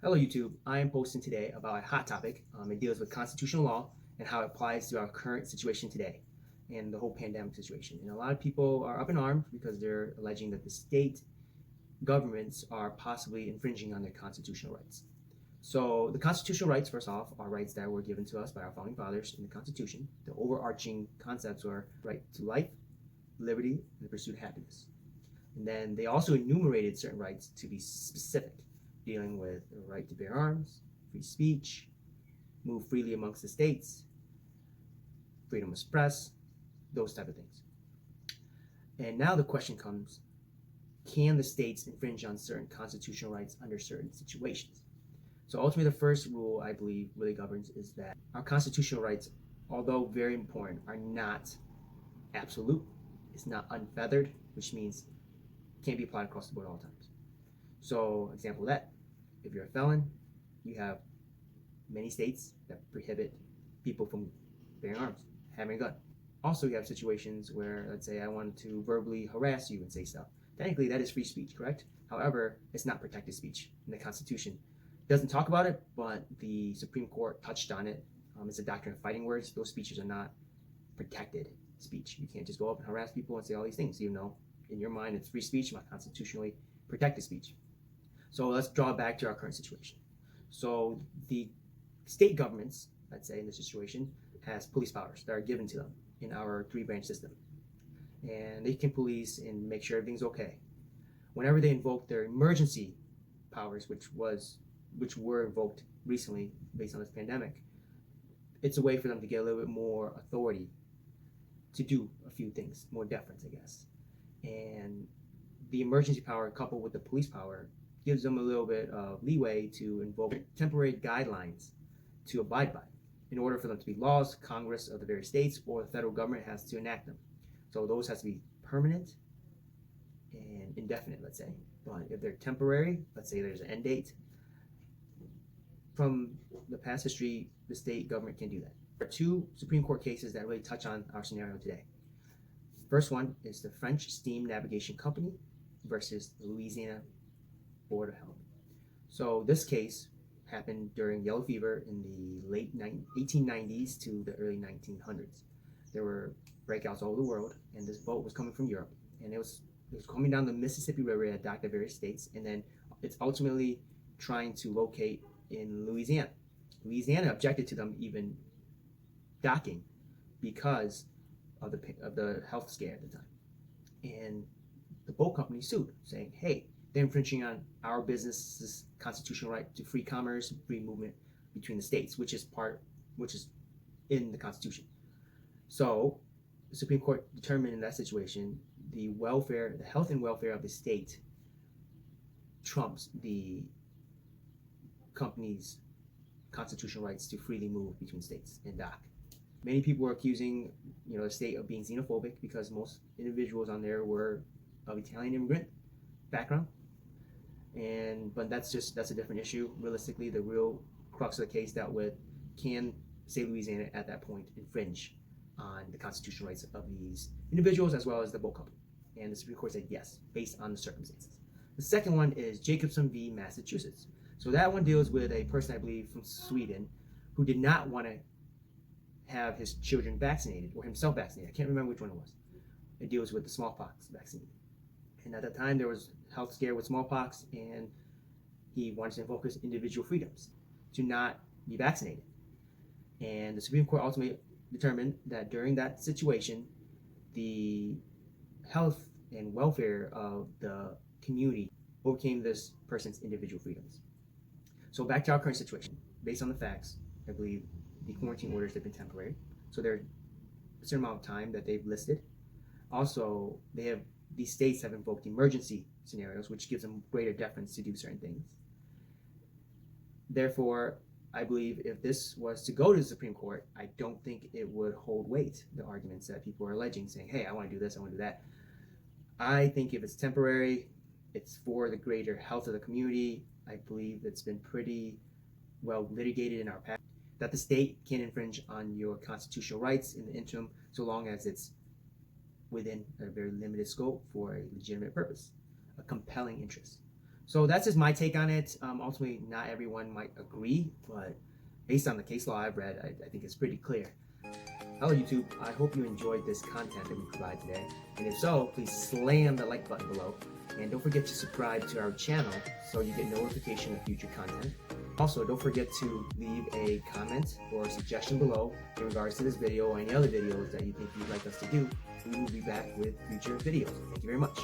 Hello YouTube, I am posting today about a hot topic. It deals with constitutional law and how it applies to our current situation today and the whole pandemic situation. And a lot of people are up in arms because they're alleging that the state governments are possibly infringing on their constitutional rights. So the constitutional rights, first off, are rights that were given to us by our founding fathers in the Constitution. The overarching concepts are right to life, liberty, and the pursuit of happiness. And then they also enumerated certain rights to be specific, dealing with the right to bear arms, free speech, move freely amongst the states, freedom of press, those type of things. And now the question comes, can the states infringe on certain constitutional rights under certain situations? So ultimately the first rule I believe really governs is that our constitutional rights, although very important, are not absolute. It's not unfeathered, which means it can't be applied across the board at all times. So example of that, if you're a felon, you have many states that prohibit people from bearing arms, having a gun. Also, you have situations where, let's say I wanted to verbally harass you and say stuff. Technically, that is free speech, correct? However, it's not protected speech in the Constitution. It doesn't talk about it, but the Supreme Court touched on it. It's a doctrine of fighting words. Those speeches are not protected speech. You can't just go up and harass people and say all these things, even though in your mind it's free speech, not constitutionally protected speech. So let's draw back to our current situation. So the state governments, let's say in this situation, has police powers that are given to them in our three-branch system. And they can police and make sure everything's okay. Whenever they invoke their emergency powers, which were invoked recently based on this pandemic, it's a way for them to get a little bit more authority to do a few things, more deference, I guess. And the emergency power coupled with the police power gives them a little bit of leeway to invoke temporary guidelines to abide by. In order for them to be laws, Congress of the various states or the federal government has to enact them. So those has to be permanent and indefinite, let's say. But if they're temporary, let's say there's an end date, from the past history, the state government can do that. There are two Supreme Court cases that really touch on our scenario today. First one is the French Steam Navigation Company versus the Louisiana Board of Health. So this case happened during yellow fever in the late 1890s to the early 1900s. There were breakouts all over the world, and this boat was coming from Europe, and it was coming down the Mississippi River at docked at various states, and then it's ultimately trying to locate in Louisiana. Louisiana objected to them even docking because of the health scare at the time, and the boat company sued, saying, "Hey, they're infringing on our business's constitutional right to free commerce, free movement between the states, which is in the Constitution." So the Supreme Court determined in that situation the health and welfare of the state trumps the company's constitutional rights to freely move between states and dock. Many people were accusing, the state of being xenophobic because most individuals on there were of Italian immigrant background. But that's a different issue. Realistically, the real crux of the case dealt with, can state Louisiana at that point infringe on the constitutional rights of these individuals as well as the boat company? And the Supreme Court said yes, based on the circumstances. The second one is Jacobson v. Massachusetts. So that one deals with a person, I believe, from Sweden who did not want to have his children vaccinated or himself vaccinated. I can't remember which one it was. It deals with the smallpox vaccine. And at that time, there was health scare with smallpox, and he wanted to invoke his individual freedoms to not be vaccinated. And the Supreme Court ultimately determined that during that situation, the health and welfare of the community overcame this person's individual freedoms. So back to our current situation. Based on the facts, I believe the quarantine orders have been temporary. So there's a certain amount of time that they've listed. Also, these states have invoked emergency scenarios, which gives them greater deference to do certain things. Therefore, I believe if this was to go to the Supreme Court, I don't think it would hold weight, the arguments that people are alleging, saying, hey, I want to do this, I want to do that. I think if it's temporary, it's for the greater health of the community. I believe it's been pretty well litigated in our past that the state can infringe on your constitutional rights in the interim, so long as it's within a very limited scope for a legitimate purpose, a compelling interest. So that's just my take on it. Ultimately, not everyone might agree, but based on the case law I've read, I think it's pretty clear. Hello YouTube, I hope you enjoyed this content that we provide today, and if so, please slam the like button below, and don't forget to subscribe to our channel so you get notification of future content. Also, don't forget to leave a comment or a suggestion below in regards to this video or any other videos that you think you'd like us to do. We will be back with future videos. Thank you very much.